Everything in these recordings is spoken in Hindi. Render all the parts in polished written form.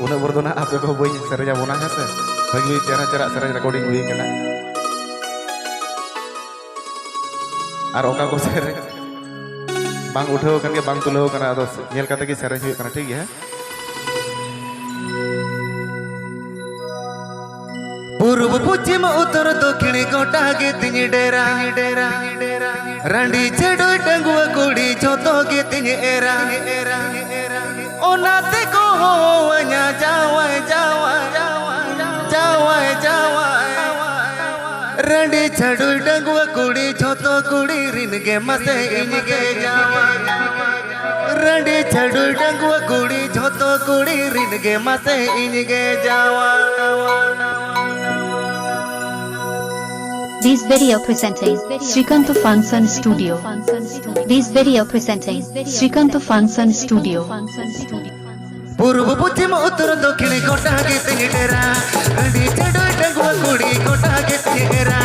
उन्हें बरदोना आप को बई सेरेजा बोना है से बगी चेहरा चेहरा सेरेज रिकॉर्डिंग हुई कना और ओका को सेरे बांग उठाओ करके बांग तुलो कना अदो नेल काते की सेरेज हुई कना ठीक है पूर्व पश्चिम उत्तर दक्षिण गोटा के तिनी डेरा रंडी चेडुई डंगुआ कुड़ी जोतो के तिनी एरा ओनाते को होवanya जावाय रंडी चेडुई डंगुआ कुड़ी जोतो कुड़ी रिन के मसे इनके जावाय रंडी चेडुई डंगुआ कुड़ी जोतो कुड़ी रिन के मसे इनके जावाय This video presenting Srikanta Fansan Studio. This video presenting Srikanta Fansan Studio. पूर्व पश्चिम उत्तर दक्षिण गोटा के तिनी डेरा रंडी चेडुई डंगुआ कुड़ी गोटा के तिनी डेरा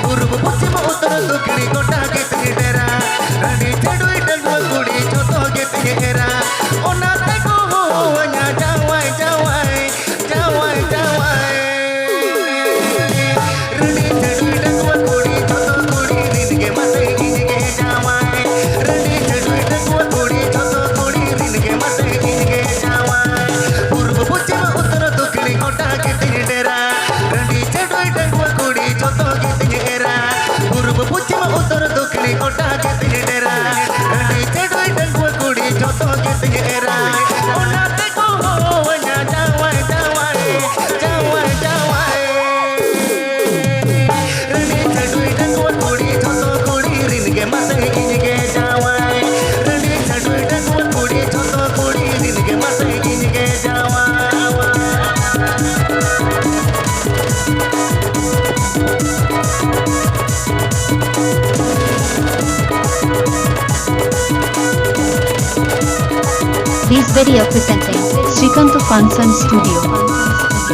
पूर्व पश्चिम उत्तर दक्षिण गोटा के तिनी डेरा रंडी चेडुई डंगुआ कुड़ी जोतो के तिनी डेरा ओनाते को होवanya जावाय रंडी चेडुई डंगुआ कुड़ी जोतो कुड़ी रिन के मसे इनके जावाय रंडी चेडुई डंगुआ कुड़ी जोतो कुड़ी रिन के मसे इनके जावाय पूर्व पश्चिम उत्तर दक्षिण गोटा के तिनी डेरा रंडी चेडुई डंगुआ कुड़ी जोतो के तिनी डेरा पूर्व पश्चिम उत्तर दक्षिण गोटा के तिनी डेरा रंडी चेडुई डंगुआ कुड़ी जोतो के तिनी डेरा ओनाते को होवanya जावाय रंडी चेडुई डंगुआ कुड़ी जोतो कुड़ी रिन के मसे इनके जावाय रंडी चेडुई डंगुआ कुड़ी जोतो कुड़ी रिन के मसे इनके जावाय This video presenting Srikanta Fansan Studio.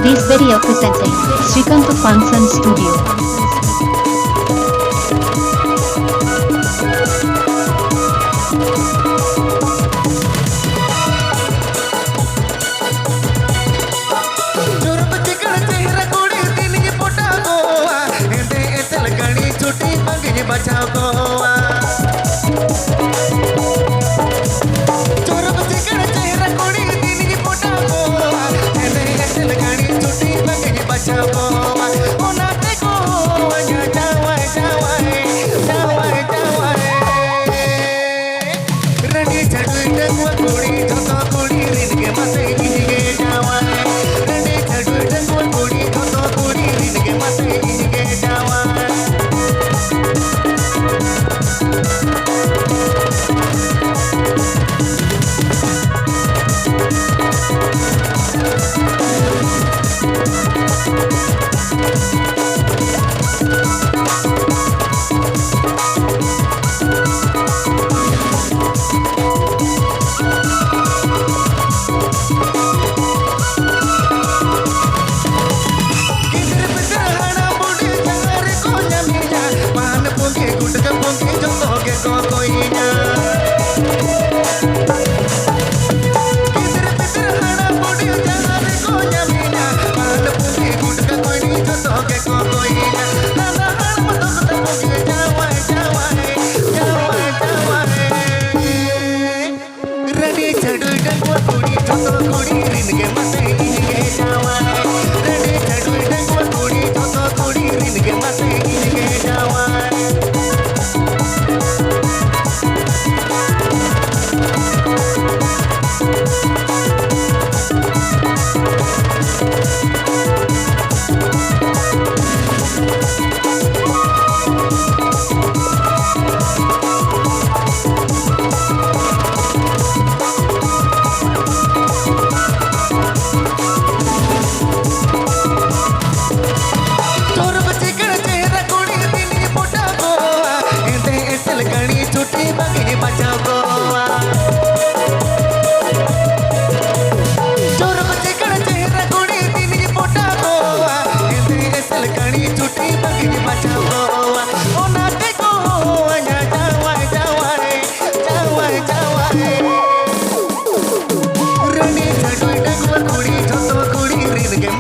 This video presenting Srikanta Fansan Studio. चोर बच्चे का चेहरा कोड़ी दिन की पोटा गोवा हिंदे ऐसे लगनी छुट्टी मंगी बचाओ गोवा चोर बच्चे का चेहरा कोड़ी दिन की पोटा गोवा हिंदे ऐसे लगनी छुट्टी मंगी बचाओ गोवा ओनाते को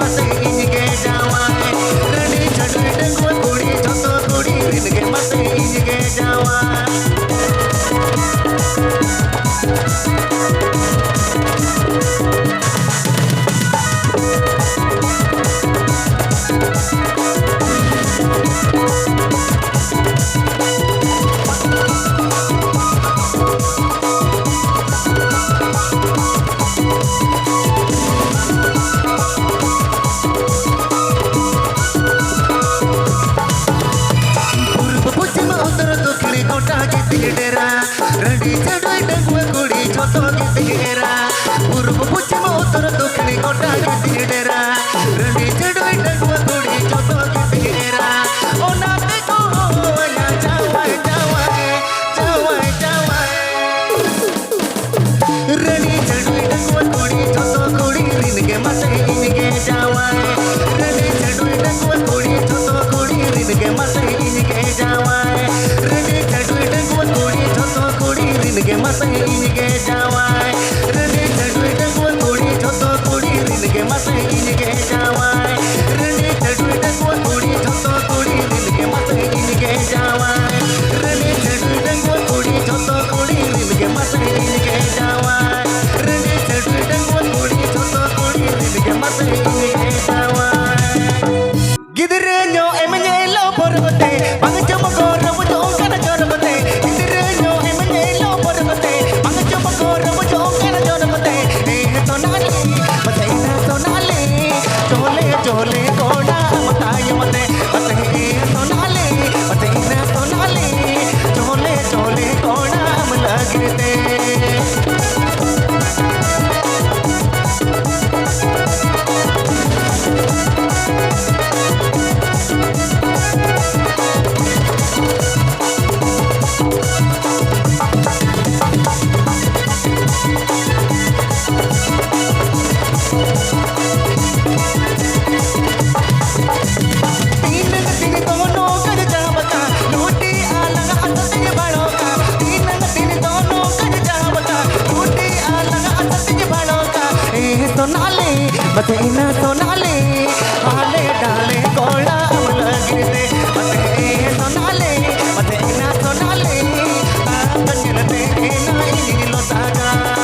mate inge jamai Randi Chaduy Danguwa Kuri Jotho Kuri ringe mate inge jamai Randi Chaduy Danguwa Kuri Jotho Kuri Purb Puchim Uttar Dakshin Kota Kiti Dera Randi Chaduy Danguwa Kuri Jotho Kiti Dera Ona te ko ya jawai jawai jawai jawai Randi Chaduy Danguwa Kuri Jotho Kuri ringe mate inge jawai Randi Chaduy Danguwa Kuri Jotho Kuri ringe mate inge jawai Randi Chaduy Danguwa Kuri Jotho Kuri ringe mate inge jawai Randi Chaduy Danguwa Kuri Jotho Kuri ringe mate inge jawai Randi Chaduy Danguwa Kuri Jotho Kuri ringe mate inge jawai Randi Chaduy Danguwa Kuri Jotho Kuri ringe mate inge jawai Randi Chaduy Danguwa Kuri Jotho Kuri ringe mate inge jawai Gidrenyo emnyelo porgote bangcho magoro bujo kana jorgote Gidrenyo emnyelo porgote bangcho magoro bujo kana jorgote tonali mataina tonali chole chole koda matai mate mate tonali mataina tonali chole chole koda malagirte Mataina sonale hale dale kola amlagirte sonale mataina sonale tangilte na inilo saga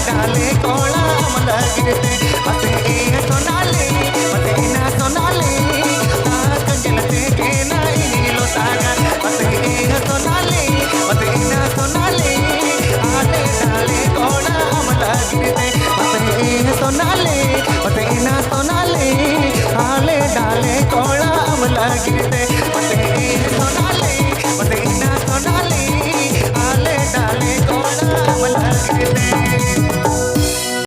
Dale, cola, अमला गिरते मते ए सोनाले मते ना सोनाले कंजलते के नाई नीलो सागा मते ए सोनाले मते ना सोनाले आले डाले कोड़ा अमला गिरते मते ए सोनाले मते ना सोनाले आले डाले कोड़ा अमला गिरते